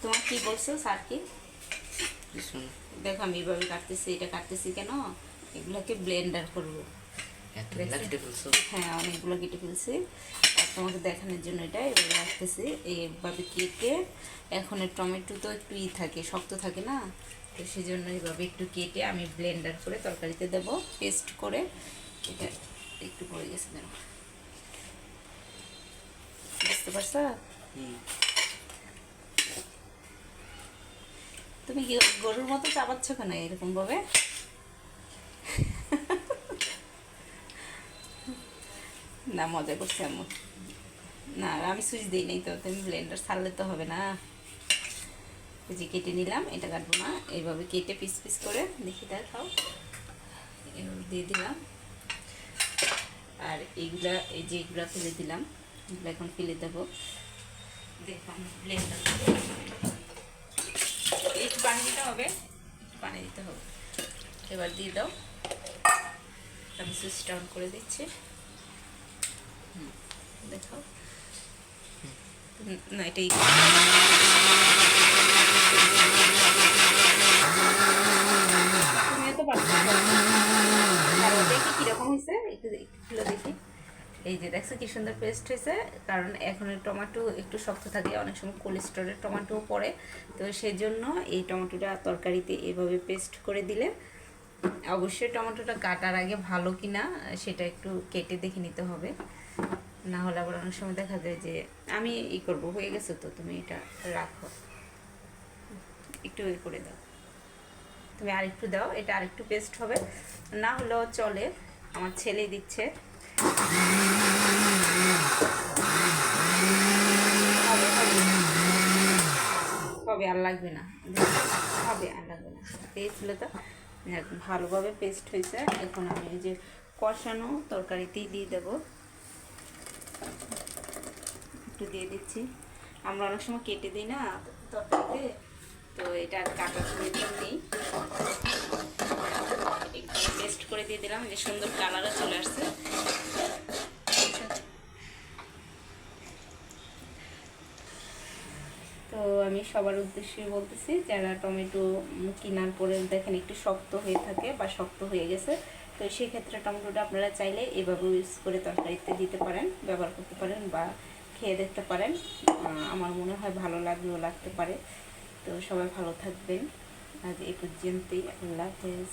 তোমার কি বলছো স্যার কি? দেখো আমি এইভাবে কাটতেছি, এটা কাটতেছি কেন, এগুলোকে ব্লেন্ডার করবো। হ্যাঁ, অনেকগুলো কেটে ফেলছি। আর তোমাকে দেখানোর জন্য এটা এভাবে রাখতেছি, এইভাবে কেটে। এখন টমেটো তো একটু থাকে, শক্ত থাকে না, তো সেই জন্য এইভাবে একটু কেটে আমি ব্লেন্ডার করে তরকারিতে দেবো, পেস্ট করে। এটা একটু পড়ে গেছে, যেন বুঝতে পারছো? তুমি কি গরুর মতো চাবাচ্ছ কেন এরকম ভাবে? না, মজা করছি আম্মু। না, আমি সুইচ দিই নাই তো, তুমি ব্লেন্ডার ছাড়লে তো হবে না। যে কেটে নিলাম, এটা কাটবো না, এইভাবে কেটে পিস পিস করে দেখি দেখাও, এভাবে দিয়ে দিলাম। আর এইগুলা, এই যে এগুলা ফেলে দিলাম, এগুলো এখন ফেলে দেবো। দেখুন ব্লেন্ডার, একটু পানি দিতে হবে, একটু পানি দিতে হবে। এবার দিয়ে দাও, আমি সুইচটা অন করে দিচ্ছি। দেখাও না, এটাই তুমি তো পারছো। দেখি কিরকম হয়েছে, একটু খুলে দেখি। এই যে দেখছো কি সুন্দর পেস্ট হয়েছে। কারণ এখন টমেটো একটু শক্ত থাকে, অনেক সময় কোলেস্ট্রলের টমেটোও পড়ে, তো সেই জন্য এই টমেটোটা তরকারিতে এভাবে পেস্ট করে দিলে, অবশ্যই টমেটোটা কাটার আগে ভালো কিনা সেটা একটু কেটে দেখে নিতে হবে। না হলে আবার অনেক সময় দেখা যায় যে আমি করবো, হয়ে গেছে তো তুমি এটা রাখো, একটু করে দাও, তুমি আরেকটু দাও, এটা আরেকটু পেস্ট হবে। না হলেও চলে, আমার ছেলে দিচ্ছে। হবে আর লাগবে না, হবে আর লাগবে না, পেয়েছিল তো। ভালোভাবে পেস্ট হয়েছে। এখন আমি এই যে কষানো তরকারিতেই দিয়ে দেবো, একটু দিয়ে দিচ্ছি। আমরা অনেক সময় কেটে দিই না তরকারিতে, তো এটা কাটার প্রয়োজন নেই, একদম পেস্ট করে দিয়ে দিলাম। যে সুন্দর কালারও চলে আসছে। তো আমি সবার উদ্দেশ্যে বলতেছি, যারা টমেটো কেনার পরে দেখেন একটু শক্ত হয়ে থাকে বা শক্ত হয়ে গেছে, তো সেক্ষেত্রে টমেটোটা আপনারা চাইলে এভাবে ইউজ করে তরকারিতে দিতে পারেন, ব্যবহার করতে পারেন বা খেয়ে দেখতে পারেন। আমার মনে হয় ভালো লাগতে পারে। তো সবাই ভালো থাকবেন, আজ এই পর্যন্তই। আল্লাহ হাফেজ।